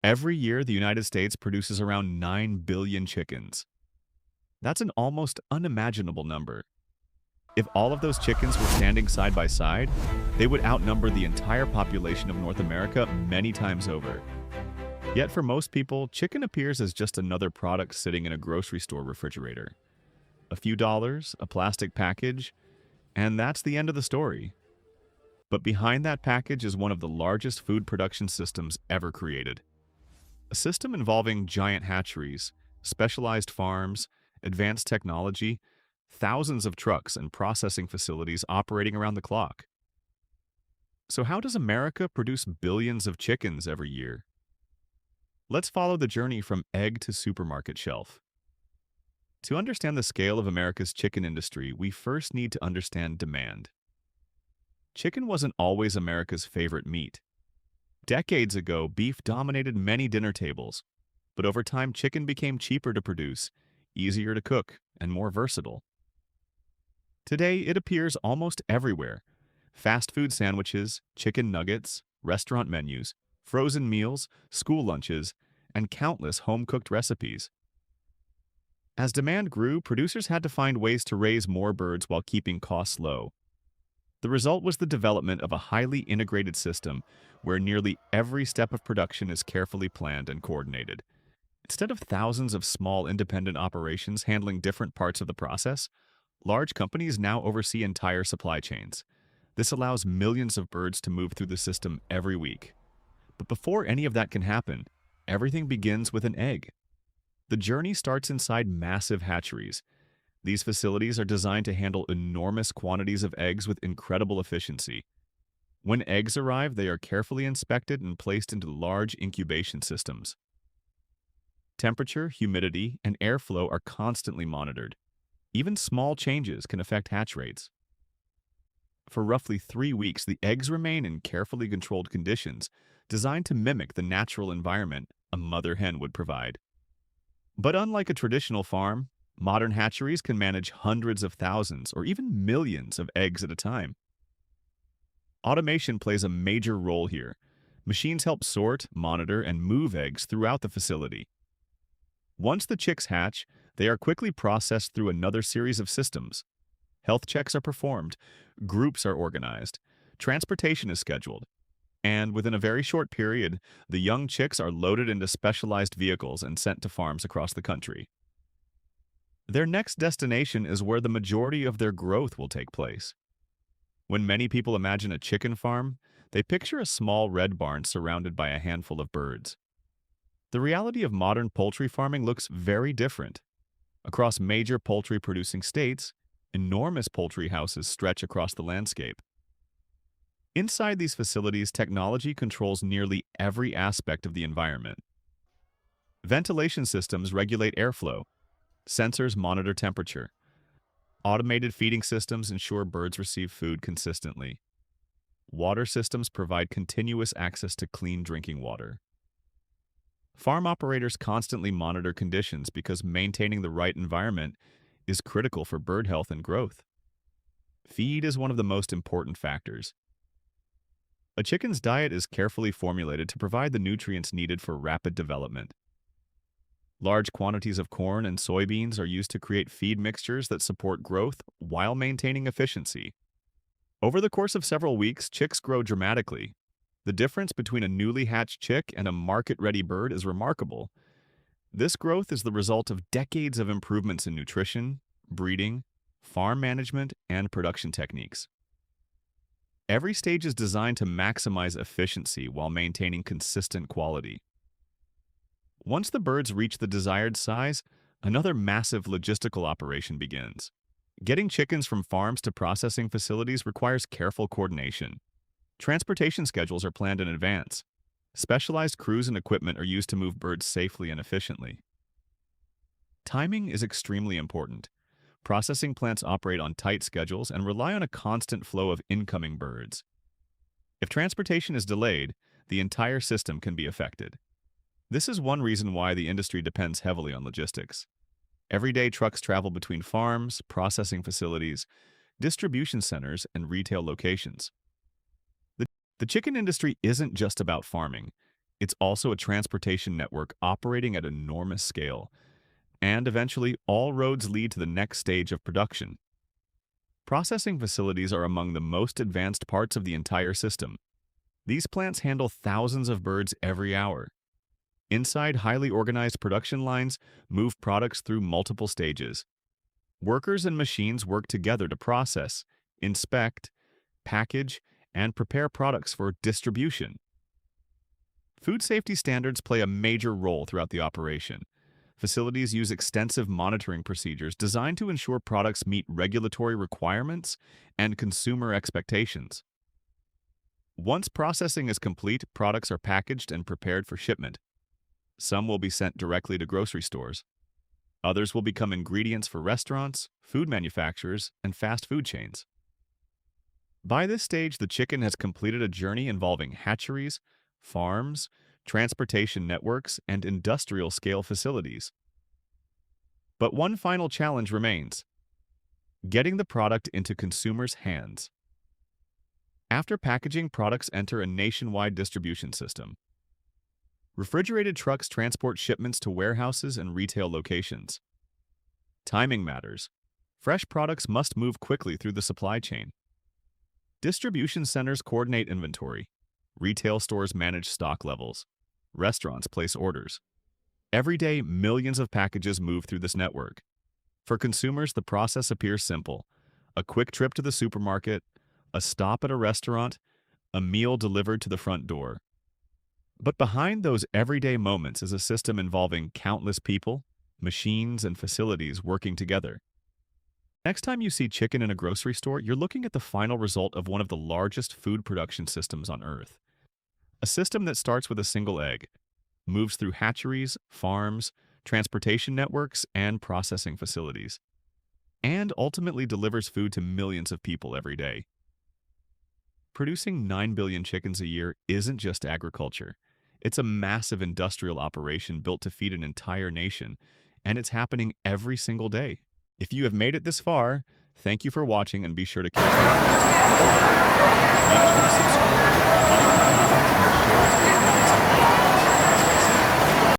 Every year, the United States produces around 9 billion chickens. That's an almost unimaginable number. If all of those chickens were standing side by side, they would outnumber the entire population of North America many times over. Yet for most people, chicken appears as just another product sitting in a grocery store refrigerator. A few dollars, a plastic package, and that's the end of the story. But behind that package is one of the largest food production systems ever created. A system involving giant hatcheries, specialized farms, advanced technology, thousands of trucks and processing facilities operating around the clock. So how does America produce billions of chickens every year? Let's follow the journey from egg to supermarket shelf. To understand the scale of America's chicken industry, we first need to understand demand. Chicken wasn't always America's favorite meat. Decades ago, beef dominated many dinner tables, but over time chicken became cheaper to produce, easier to cook, and more versatile. Today, it appears almost everywhere. Fast food sandwiches, chicken nuggets, restaurant menus, frozen meals, school lunches, and countless home-cooked recipes. As demand grew, producers had to find ways to raise more birds while keeping costs low. The result was the development of a highly integrated system where nearly every step of production is carefully planned and coordinated. Instead of thousands of small independent operations handling different parts of the process, large companies now oversee entire supply chains. This allows millions of birds to move through the system every week. But before any of that can happen, everything begins with an egg. The journey starts inside massive hatcheries. These facilities are designed to handle enormous quantities of eggs with incredible efficiency. When eggs arrive, they are carefully inspected and placed into large incubation systems. Temperature, humidity, and airflow are constantly monitored. Even small changes can affect hatch rates. For roughly 3 weeks, the eggs remain in carefully controlled conditions, designed to mimic the natural environment a mother hen would provide. But unlike a traditional farm, modern hatcheries can manage hundreds of thousands or even millions of eggs at a time. Automation plays a major role here. Machines help sort, monitor, and move eggs throughout the facility. Once the chicks hatch, they are quickly processed through another series of systems. Health checks are performed, groups are organized, transportation is scheduled, and within a very short period, the young chicks are loaded into specialized vehicles and sent to farms across the country. Their next destination is where the majority of their growth will take place. When many people imagine a chicken farm, they picture a small red barn surrounded by a handful of birds. The reality of modern poultry farming looks very different. Across major poultry-producing states, enormous poultry houses stretch across the landscape. Inside these facilities, technology controls nearly every aspect of the environment. Ventilation systems regulate airflow. Sensors monitor temperature. Automated feeding systems ensure birds receive food consistently. Water systems provide continuous access to clean drinking water. Farm operators constantly monitor conditions because maintaining the right environment is critical for bird health and growth. Feed is one of the most important factors. A chicken's diet is carefully formulated to provide the nutrients needed for rapid development. Large quantities of corn and soybeans are used to create feed mixtures that support growth while maintaining efficiency. Over the course of several weeks, chicks grow dramatically. The difference between a newly hatched chick and a market-ready bird is remarkable. This growth is the result of decades of improvements in nutrition, breeding, farm management, and production techniques. Every stage is designed to maximize efficiency while maintaining consistent quality. Once the birds reach the desired size, another massive logistical operation begins. Getting chickens from farms to processing facilities requires careful coordination. Transportation schedules are planned in advance. Specialized crews and equipment are used to move birds safely and efficiently. Timing is extremely important. Processing plants operate on tight schedules and rely on a constant flow of incoming birds. If transportation is delayed, the entire system can be affected. This is one reason why the industry depends heavily on logistics. Every day, trucks travel between farms, processing facilities, distribution centers, and retail locations. The chicken industry isn't just about farming. It's also a transportation network operating at enormous scale. And eventually, all roads lead to the next stage of production. Processing facilities are among the most advanced parts of the entire system. These plants handle thousands of birds every hour. Inside highly organized production lines, move products through multiple stages. Workers and machines work together to process, inspect, package, and prepare products for distribution. Food safety standards play a major role throughout the operation. Facilities use extensive monitoring procedures designed to ensure products meet regulatory requirements and consumer expectations. Once processing is complete, products are packaged and prepared for shipment. Some will be sent directly to grocery stores. Others will become ingredients for restaurants, food manufacturers, and fast food chains. By this stage, the chicken has completed a journey involving hatcheries, farms, transportation networks, and industrial-scale facilities. But one final challenge remains: getting the product into consumers' hands. After packaging, products enter a nationwide distribution system. Refrigerated trucks transport shipments to warehouses and retail locations. Timing matters. Fresh products must move quickly through the supply chain. Distribution centers coordinate inventory. Retail stores manage stock levels. Restaurants place orders. Every day, millions of packages move through this network. For consumers, the process appears simple: a quick trip to the supermarket, a stop at a restaurant, a meal delivered to the front door. But behind those everyday moments is a system involving countless people, machines, and facilities working together. Next time you see chicken in a grocery store, you're looking at the final result of one of the largest food production systems on Earth. A system that starts with a single egg, moves through hatcheries, farms, transportation networks, and processing facilities, and ultimately delivers food to millions of people every day. Producing 9 billion chickens a year isn't just agriculture. It's a massive industrial operation built to feed an entire nation, and it's happening every single day. If you have made it this far, thank you for watching, and be sure to catch up. Make sure to subscribe, like, and share this video.